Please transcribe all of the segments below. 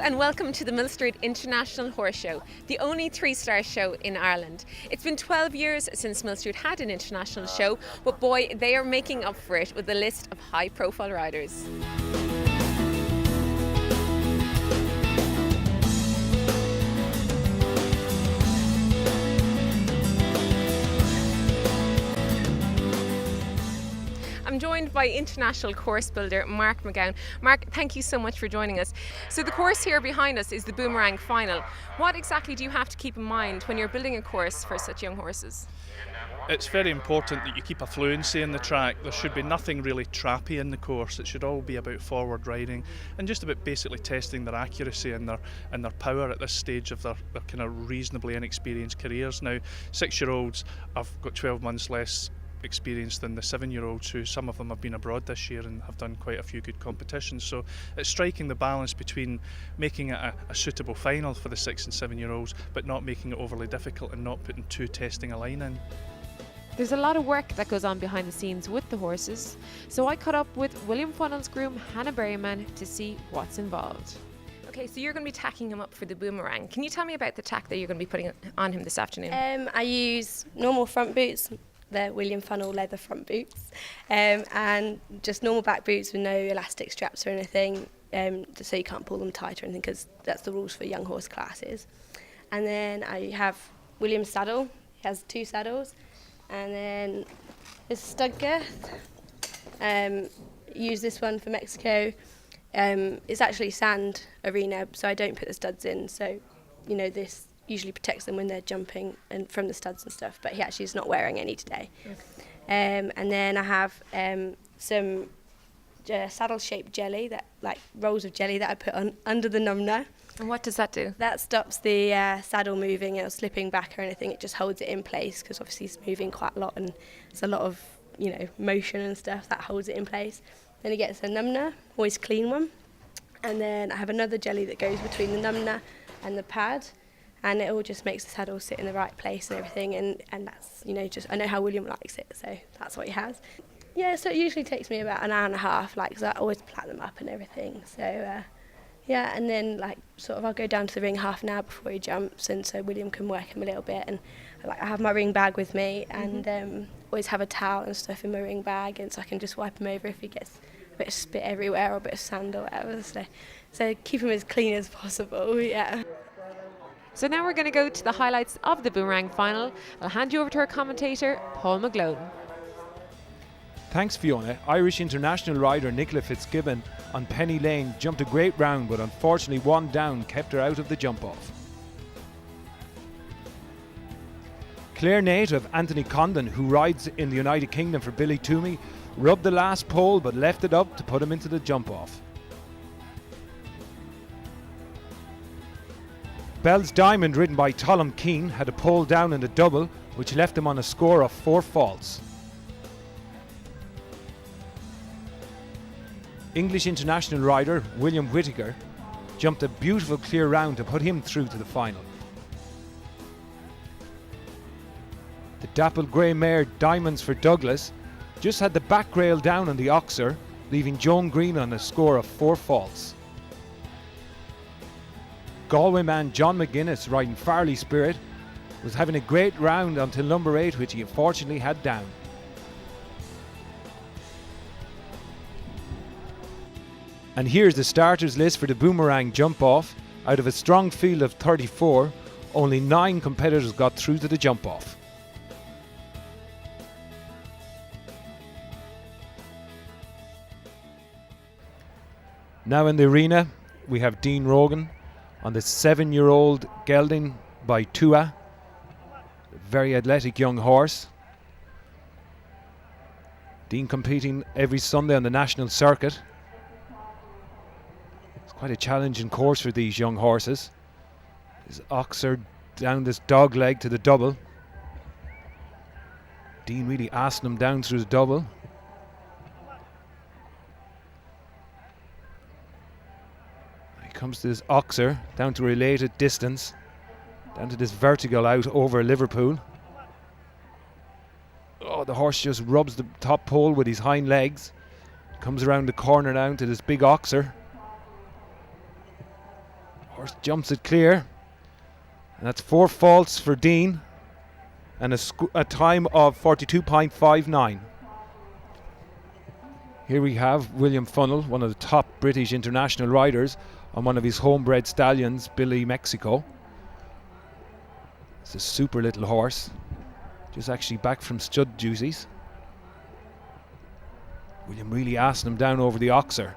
and welcome to the Mill Street International Horse Show, the only 3-star show in Ireland. It's been 12 years since Mill Street had an international show, but boy, they are making up for it with a list of high-profile riders. I'm joined by international course builder Mark McGowan. Mark, thank you so much for joining us. So the course here behind us is the Boomerang Final. What exactly do you have to keep in mind when you're building a course for such young horses? It's very important that you keep a fluency in the track. There should be nothing really trappy in the course. It should all be about forward riding and just about basically testing their accuracy and their power at this stage of their kind of reasonably inexperienced careers. Now, 6-year-olds have got 12 months less experience than the 7-year-olds, who some of them have been abroad this year and have done quite a few good competitions. So it's striking the balance between making it a suitable final for the 6 and 7-year-olds, but not making it overly difficult and not putting too testing a line in. There's a lot of work that goes on behind the scenes with the horses, so I caught up with William Funnell's groom Hannah Berryman to see what's involved. Okay, so you're going to be tacking him up for the Boomerang. Can you tell me about the tack that you're going to be putting on him this afternoon? I use normal front boots, the William Funnell leather front boots, and just normal back boots with no elastic straps or anything, so you can't pull them tight or anything, because that's the rules for young horse classes. And then I have William's saddle. He has 2 saddles, and then his stud girth. Use this one for Mexico. It's actually sand arena, so I don't put the studs in, so this usually protects them when they're jumping and from the studs and stuff, but he actually is not wearing any today. Okay. And then I have some saddle-shaped jelly, like rolls of jelly that I put on under the numner. And what does that do? That stops the saddle moving or slipping back or anything. It just holds it in place, because obviously he's moving quite a lot and there's a lot of motion and stuff that holds it in place. Then he gets a numner, always clean one, and then I have another jelly that goes between the numner and the pad, and it all just makes the saddle sit in the right place and everything, and that's just I know how William likes it, so that's what he has. Yeah, so it usually takes me about an hour and a half, because I always plait them up and everything. So yeah, and then I'll go down to the ring half an hour before he jumps, and so William can work him a little bit, and I have my ring bag with me, and always have a towel and stuff in my ring bag, and so I can just wipe him over if he gets a bit of spit everywhere or a bit of sand or whatever. So keep him as clean as possible. Yeah. So now we're going to go to the highlights of the Boomerang Final. I'll hand you over to our commentator, Paul McGlone. Thanks, Fiona. Irish international rider Nicola Fitzgibbon on Penny Lane jumped a great round, but unfortunately one down kept her out of the jump-off. Clare native Anthony Condon, who rides in the United Kingdom for Billy Toomey, rubbed the last pole but left it up to put him into the jump-off. Bell's Diamond, ridden by Tollum Keane, had a pole down in the double, which left him on a score of 4 faults. English international rider William Whittaker jumped a beautiful clear round to put him through to the final. The dappled grey mare Diamonds for Douglas just had the back rail down on the Oxer, leaving Joan Green on a score of 4 faults. Galway man John McGuinness, riding Farley Spirit, was having a great round until number 8, which he unfortunately had down. And here's the starters list for the Boomerang jump-off. Out of a strong field of 34, only 9 competitors got through to the jump-off. Now in the arena, we have Dean Rogan on the 7-year-old gelding by Tua, a very athletic young horse. Dean competing every Sunday on the national circuit. It's quite a challenging course for these young horses. His Oxer down this dog leg to the double. Dean really asking him down through the double. Comes to this Oxer down to a related distance, down to this vertical out over Liverpool. Oh, the horse just rubs the top pole with his hind legs, comes around the corner down to this big Oxer. Horse jumps it clear. And that's 4 faults for Dean. And a time of 42.59. Here we have William Funnell, one of the top British international riders, on one of his homebred stallions, Billy Mexico. It's a super little horse, just actually back from stud duties. William really asking him down over the oxer.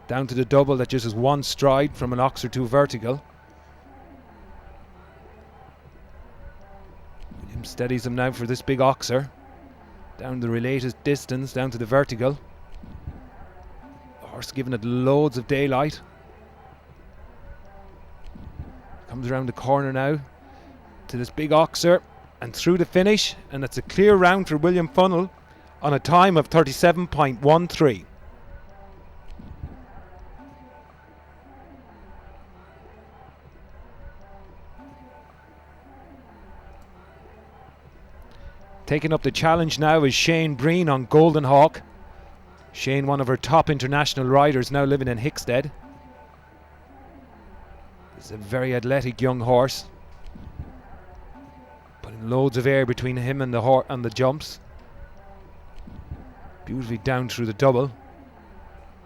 Down to the double that just is 1 stride from an oxer to a vertical. William steadies him now for this big oxer. Down the related distance, down to the vertical. The horse giving it loads of daylight. Comes around the corner now to this big oxer and through the finish, and it's a clear round for William Funnell on a time of 37.13. Taking up the challenge now is Shane Breen on Golden Hawk. Shane, one of our top international riders, now living in Hickstead. He's a very athletic young horse, putting loads of air between him and the jumps. Beautifully down through the double.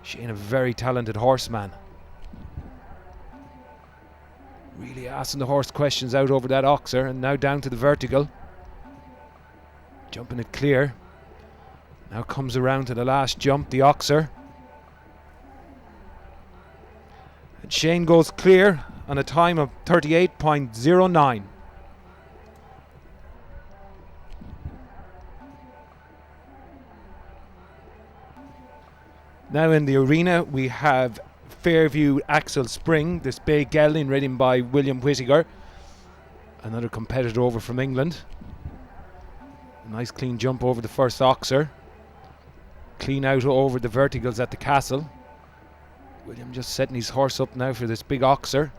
Shane, a very talented horseman. Really asking the horse questions out over that oxer, and now down to the vertical. Jumping it clear. Now comes around to the last jump, the oxer. And Shane goes clear on a time of 38.09. Now in the arena we have Fairview Axel Spring, this bay gelding ridden by William Whittaker, another competitor over from England. Nice clean jump over the first oxer. Clean out over the verticals at the castle. William just setting his horse up now for this big oxer.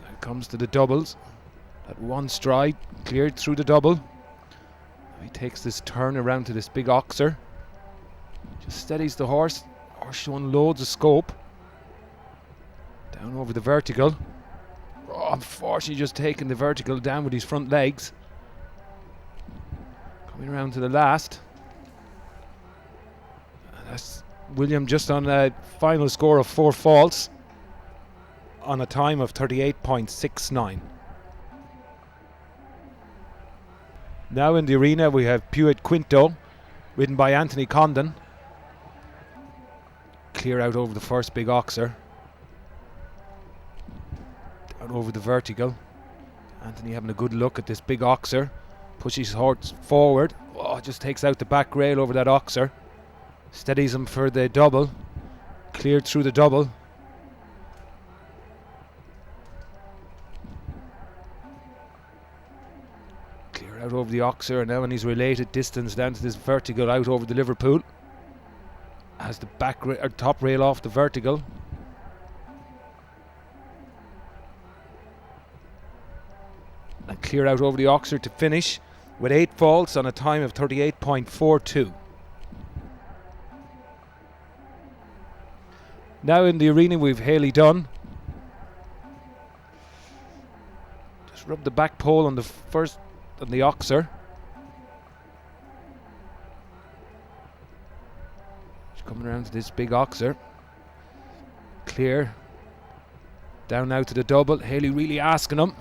Now comes to the doubles. That 1 stride cleared through the double. Now he takes this turn around to this big oxer. Just steadies the horse. Horse showing loads of scope. Down over the vertical. Oh, unfortunately just taking the vertical down with his front legs. Coming around to the last. And that's William just on a final score of 4 faults on a time of 38.69. Now in the arena we have Puet Quinto, ridden by Anthony Condon. Clear out over the first big oxer. Down over the vertical. Anthony having a good look at this big oxer. Pushes his horse forward. Oh, just takes out the back rail over that oxer. Steadies him for the double. Cleared through the double. Clear out over the oxer, and now in his related distance down to this vertical out over the Liverpool. Has the top rail off the vertical. And clear out over the oxer to finish with 8 faults on a time of 38.42. Now in the arena we've Haley Dunn. Just rub the back pole on the first on the oxer. Just coming around to this big oxer. Clear. Down now to the double. Haley really asking him.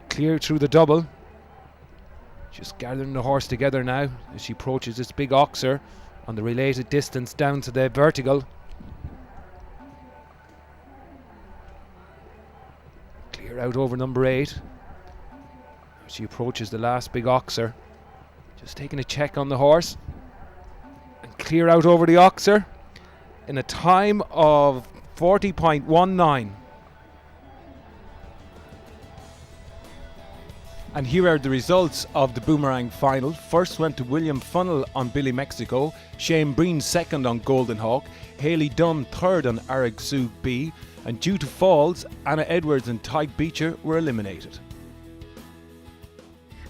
Clear through the double. Just gathering the horse together now as she approaches this big oxer on the related distance down to the vertical. Clear out over number 8. As she approaches the last big oxer. Just taking a check on the horse. And clear out over the oxer in a time of 40.19. And here are the results of the Boomerang final. First went to William Funnell on Billy Mexico, Shane Breen second on Golden Hawk, Haley Dunn third on Aragsu B, and due to falls, Anna Edwards and Tyke Beecher were eliminated.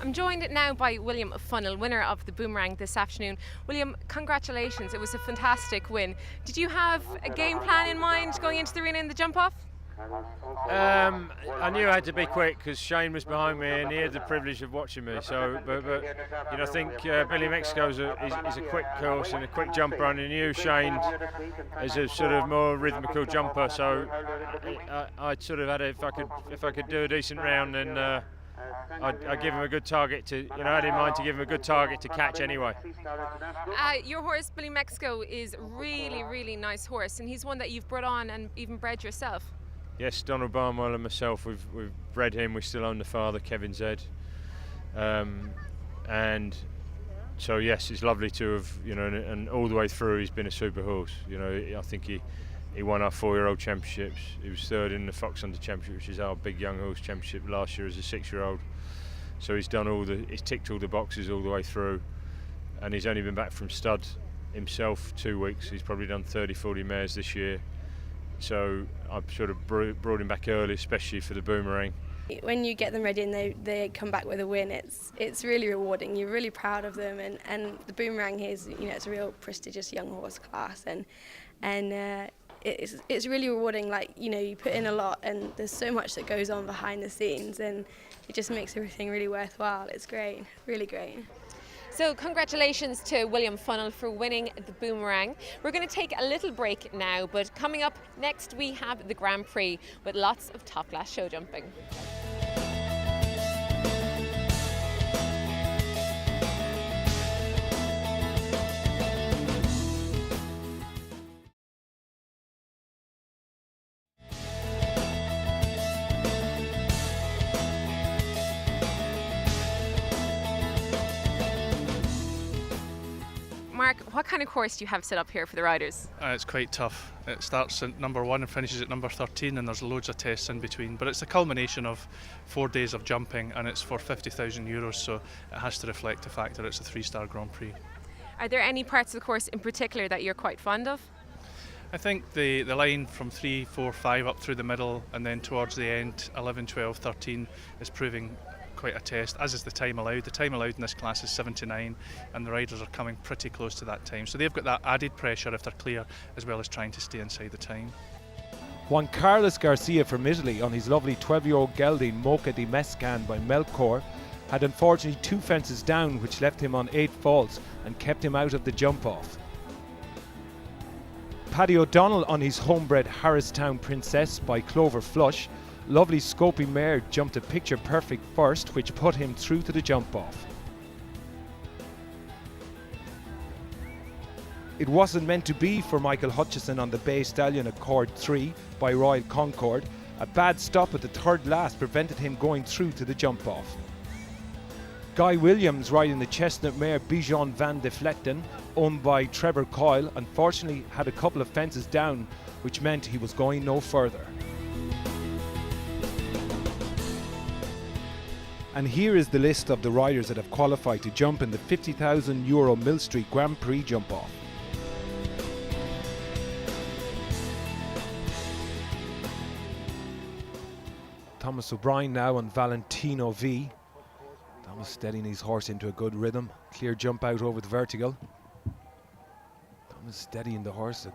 I'm joined now by William Funnell, winner of the Boomerang this afternoon. William, congratulations, it was a fantastic win. Did you have a game plan in mind going into the arena in the jump off? I knew I had to be quick because Shane was behind me and he had the privilege of watching me. So, but you know, I think Billy Mexico is a quick course and a quick jumper, and I knew Shane is a sort of more rhythmical jumper. So I sort of had if I could do a decent round, then I'd give him a good target to, I had in mind to give him a good target to catch anyway. Your horse, Billy Mexico, is really, really nice horse, and he's one that you've brought on and even bred yourself. Yes, Donald Barnwell and myself, we've bred him. We still own the father, Kevin Zed, and so yes, it's lovely to have, and all the way through he's been a super horse. I think he won our 4-year-old championships. He was third in the Fox Under Championship, which is our big young horse championship last year as a 6-year-old. So he's ticked all the boxes all the way through, and he's only been back from stud himself 2 weeks. He's probably done 30-40 mares this year. So I've sort of brought him back early, especially for the Boomerang. When you get them ready and they come back with a win, it's really rewarding. You're really proud of them, and the Boomerang here is, it's a real prestigious young horse class, and it's really rewarding. Like, you put in a lot, and there's so much that goes on behind the scenes, and it just makes everything really worthwhile. It's great, really great. So congratulations to William Funnell for winning the Boomerang. We're going to take a little break now, but coming up next we have the Grand Prix with lots of top-class show jumping. Mark, what kind of course do you have set up here for the riders? It's quite tough. It starts at number 1 and finishes at number 13, and there's loads of tests in between. But it's the culmination of 4 days of jumping, and it's for €50,000, so it has to reflect the fact that it's a 3-star Grand Prix. Are there any parts of the course in particular that you're quite fond of? I think the line from 3, 4, 5 up through the middle, and then towards the end, 11, 12, 13 is proving quite a test, as is the time allowed. The time allowed in this class is 79, and the riders are coming pretty close to that time. So they've got that added pressure if they're clear, as well as trying to stay inside the time. Juan Carlos Garcia from Italy on his lovely 12-year-old gelding Mocha di Mescan by Melchor had unfortunately 2 fences down, which left him on 8 faults and kept him out of the jump-off. Paddy O'Donnell on his homebred Harristown Princess by Clover Flush. Lovely Scopy mare jumped a picture perfect first, which put him through to the jump off. It wasn't meant to be for Michael Hutchison on the Bay Stallion Accord 3 by Royal Concord. A bad stop at the third last prevented him going through to the jump off. Guy Williams riding the chestnut mare Bijon van de Vlechten, owned by Trevor Coyle, unfortunately had a couple of fences down, which meant he was going no further. And here is the list of the riders that have qualified to jump in the €50,000 Mill Street Grand Prix jump-off. Thomas O'Brien now on Valentino V. Thomas steadying his horse into a good rhythm. Clear jump out over the vertical. Thomas steadying the horse, a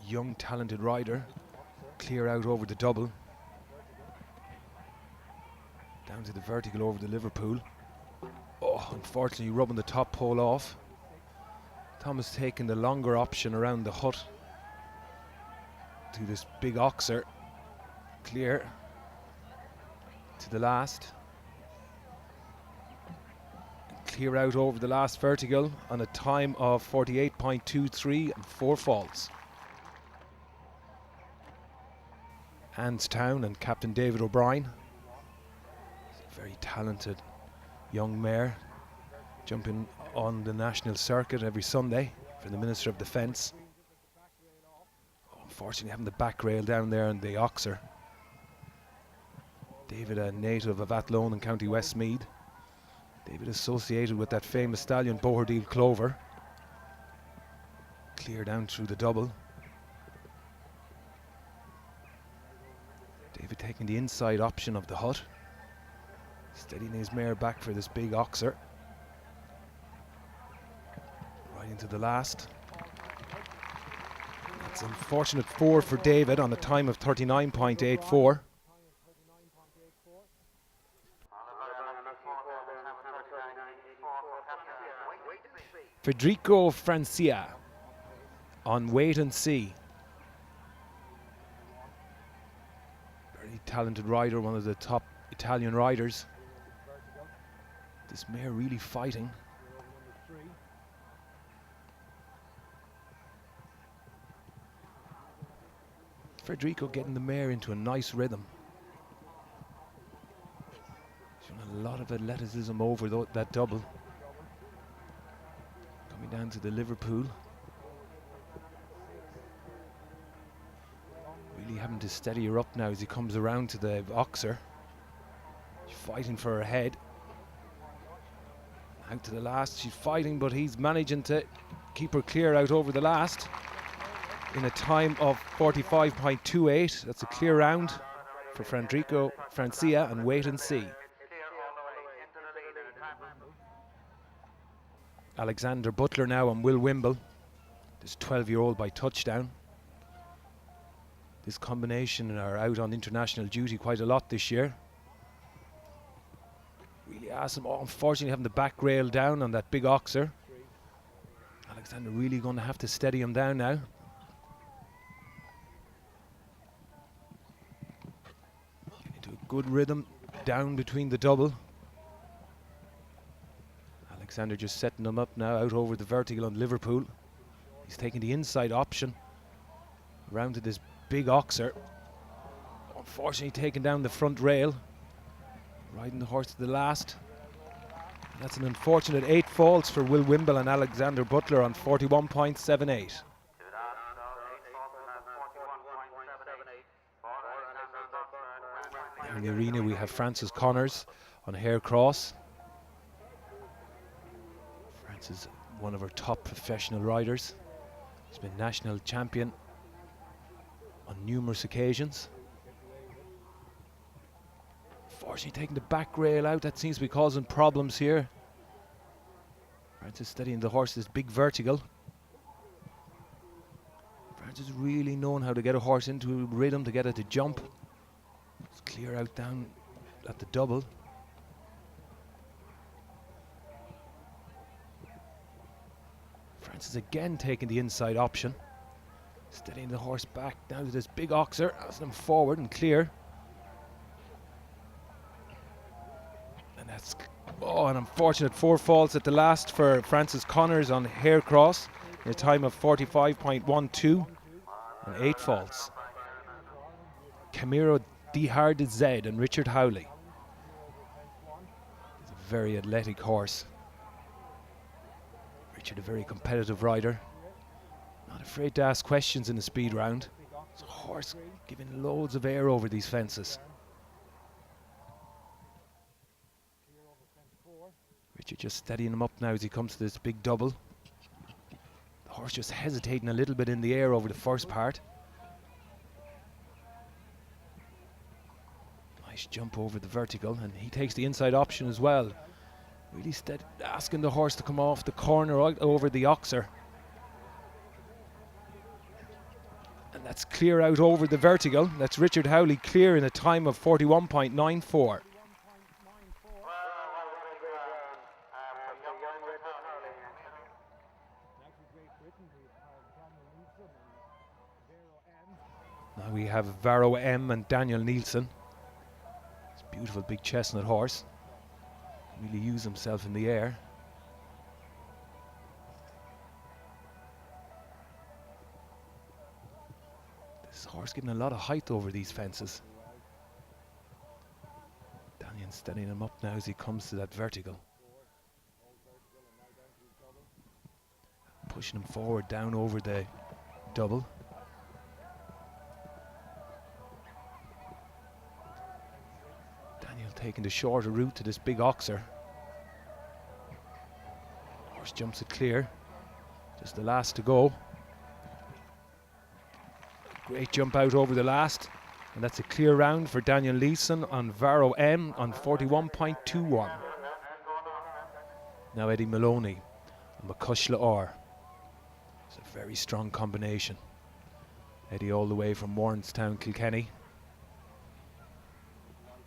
young talented rider. Clear out over the double. Down to the vertical over the Liverpool. Oh, unfortunately rubbing the top pole off. Thomas taking the longer option around the hut to this big oxer. Clear to the last. Clear out over the last vertical on a time of 48.23 and 4 faults. Anstown and Captain David O'Brien. Very talented young mare, jumping on the national circuit every Sunday for the Minister of Defence. Unfortunately having the back rail down there in the oxer. David, a native of Athlone in County Westmeath. David associated with that famous stallion Bohardeel Clover. Clear down through the double. David taking the inside option of the hut. Steadying his mare back for this big oxer. Right into the last. It's an unfortunate 4 for David on a time of 39.84. Federico Francia on Wait and See. Very talented rider, one of the top Italian riders. This mare really fighting. Federico getting the mare into a nice rhythm. Showing a lot of athleticism over that double. Coming down to the Liverpool. Really having to steady her up now as he comes around to the oxer. She's fighting for her head. Out to the last, she's fighting, but he's managing to keep her clear out over the last. In a time of 45.28. That's a clear round for Federico Francia and Wait and See. Alexander Butler now on Will Wimble. This 12-year-old by touchdown. This combination are out on international duty quite a lot this year. Really awesome. Oh, unfortunately having the back rail down on that big oxer. Alexander really going to have to steady him down now. Good rhythm down between the double. Alexander just setting them up now out over the vertical on Liverpool. He's taking the inside option around to this big oxer. Unfortunately taking down the front rail. Riding the horse to the last. That's an unfortunate 8 faults for Will Wimble and Alexander Butler on 41.78. In the arena we have Francis Connors on Hare Cross. Francis, one of our top professional riders. He's been national champion on numerous occasions. Unfortunately taking the back rail out, that seems to be causing problems here. Francis steadying the horse, this big vertical. Francis really known how to get a horse into rhythm to get it to jump. Let's clear out down at the double. Francis again taking the inside option. Steadying the horse back down to this big oxer. As them forward and clear. And that's an unfortunate 4 faults at the last for Francis Connors on Hare Cross. In a time of 45.12 and 8 faults. Camiro Dehard Z and Richard Howley. He's a very athletic horse. Richard, a very competitive rider. Not afraid to ask questions in the speed round. It's a horse giving loads of air over these fences. Richard just steadying him up now as he comes to this big double. The horse just hesitating a little bit in the air over the first part. Nice jump over the vertical, and he takes the inside option as well. Really steady, asking the horse to come off the corner right over the oxer. And that's clear out over the vertical. That's Richard Howley clear in a time of 41.94. Now we have Varro M and Daniel Nielsen. Beautiful big chestnut horse. Really use himself in the air. This horse getting a lot of height over these fences. Daniel steadying him up now as he comes to that vertical. Pushing him forward down over the double. Taking the shorter route to this big oxer. Horse jumps it clear. Just the last to go. Great jump out over the last. And that's a clear round for Daniel Leeson on Varro M on 41.21. Now Eddie Maloney on McCushla R. It's a very strong combination. Eddie all the way from Warrenstown, Kilkenny.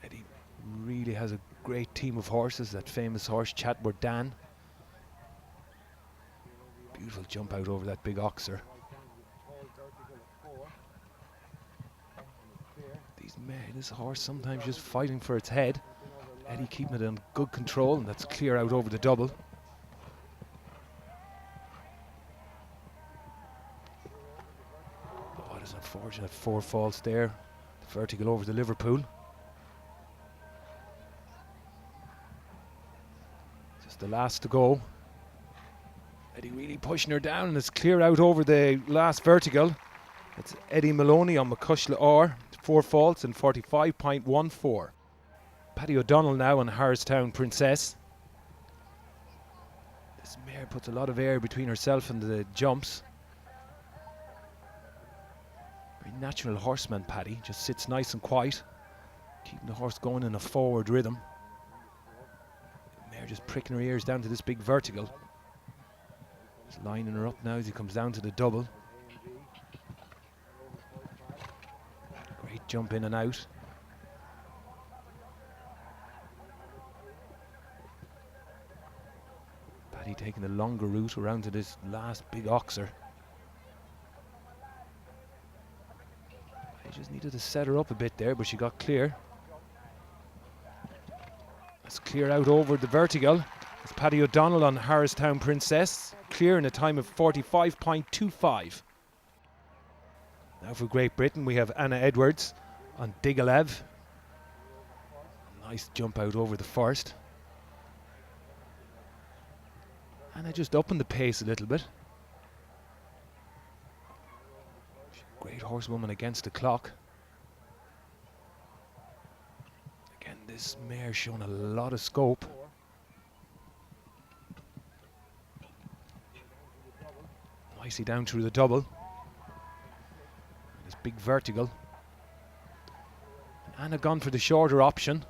Eddie really has a great team of horses, that famous horse Chatward Dan. Beautiful jump out over that big oxer. This horse sometimes just fighting for its head. Eddie keeping it in good control, and that's clear out over the double. Oh, there's an unfortunate 4 faults there. The vertical over the Liverpool. Just the last to go. Eddie really pushing her down, and it's clear out over the last vertical. It's Eddie Maloney on McCushla R, 4 faults and 45.14. Paddy O'Donnell now on Harristown Princess. This mare puts a lot of air between herself and the jumps. Very natural horseman, Paddy, just sits nice and quiet, keeping the horse going in a forward rhythm. The mare just pricking her ears down to this big vertical. He's lining her up now as he comes down to the double. Great jump in and out. Paddy taking the longer route around to this last big oxer. He just needed to set her up a bit there, but she got clear. That's clear out over the vertical. It's Paddy O'Donnell on Harristown Princess, clear in a time of 45.25. Now for Great Britain we have Anna Edwards on Digalev. Nice jump out over the first. Anna just upping the pace a little bit. Great horsewoman against the clock. Again, this mare showing a lot of scope. Nicely down through the double. This big vertical. Anna gone for the shorter option.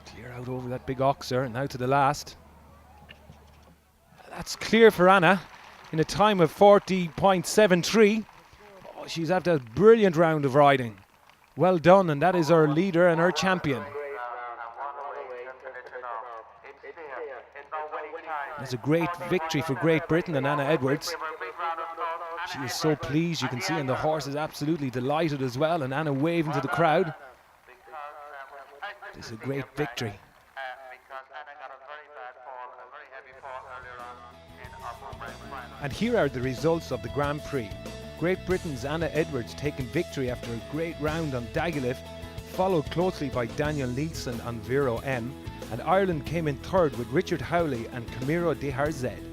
Clear out over that big oxer, and now to the last. That's clear for Anna in a time of 40.73. Oh, she's had a brilliant round of riding. Well done, and that is our leader and our champion. That's a great victory for Great Britain and Anna Edwards. She is so pleased, you can see, and the horse is absolutely delighted as well, and Anna waving to the crowd. This is a great victory. And here are the results of the Grand Prix. Great Britain's Anna Edwards taking victory after a great round on Dagalif, followed closely by Daniel Nielsen on Vero M, and Ireland came in third with Richard Howley and Camiro de Harzed.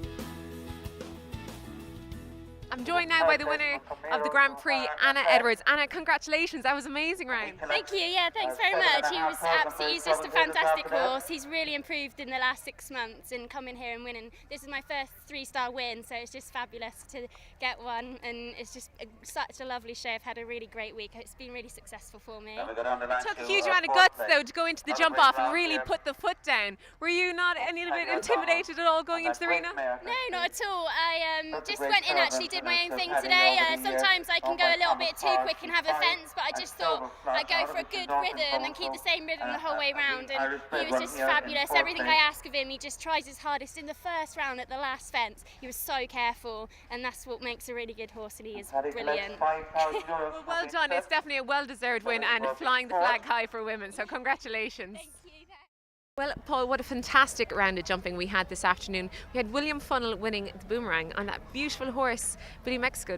I'm joined now by the winner of the Grand Prix, Anna Edwards. Anna, congratulations, that was an amazing round. Thank you, yeah, thanks very much. He's just a fantastic horse. He's really improved in the last 6 months and coming here and winning. This is my first 3-star win, so it's just fabulous to get one, and it's just such a lovely show. I've had a really great week. It's been really successful for me. It took a huge amount of guts though to go into the jump off and really put the foot down. Were you not any little bit intimidated at all going into the arena? No, not at all. I just went in, actually did my own thing today. Sometimes I can go a little bit too quick and have a fence, but I just thought I'd go for a good rhythm and keep the same rhythm the whole way round, and he was just fabulous. Everything I ask of him, he just tries his hardest. In the first round at the last fence, he was so careful, and that's what makes a really good horse, and he is brilliant. Well done, it's definitely a well-deserved win and flying the flag high for women, so congratulations. Thank you. Well, Paul, what a fantastic round of jumping we had this afternoon. We had William Funnell winning the Boomerang on that beautiful horse, Billy Mexico.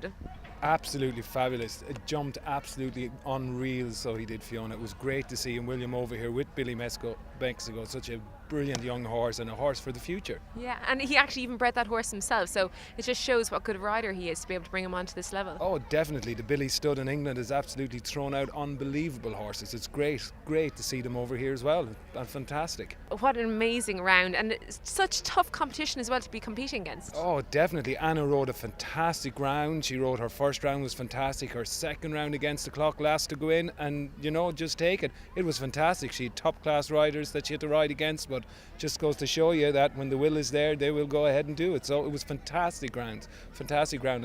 Absolutely fabulous. It jumped absolutely unreal, so he did, Fiona. It was great to see him, William, over here with Billy Mexico. Such a brilliant young horse and a horse for the future. Yeah, and he actually even bred that horse himself, so it just shows what good a rider he is to be able to bring him onto this level. Oh, definitely. The Billy Stud in England has absolutely thrown out unbelievable horses. It's great to see them over here as well, and fantastic. What an amazing round, and it's such tough competition as well to be competing against. Oh, definitely. Anna rode a fantastic round. She rode her first round was fantastic. Her second round against the clock last to go in, and just take it. It was fantastic. She had top class riders that she had to ride against, but just goes to show you that when the will is there, they will go ahead and do it. So it was fantastic round,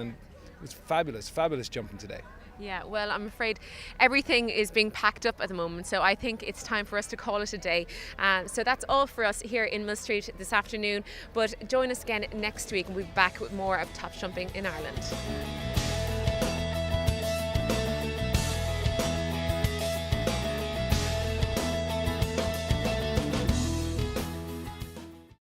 and it was fabulous jumping today. Yeah, well, I'm afraid everything is being packed up at the moment, so I think it's time for us to call it a day. So that's all for us here in Mill Street this afternoon, but join us again next week and we'll be back with more of Top Jumping in Ireland.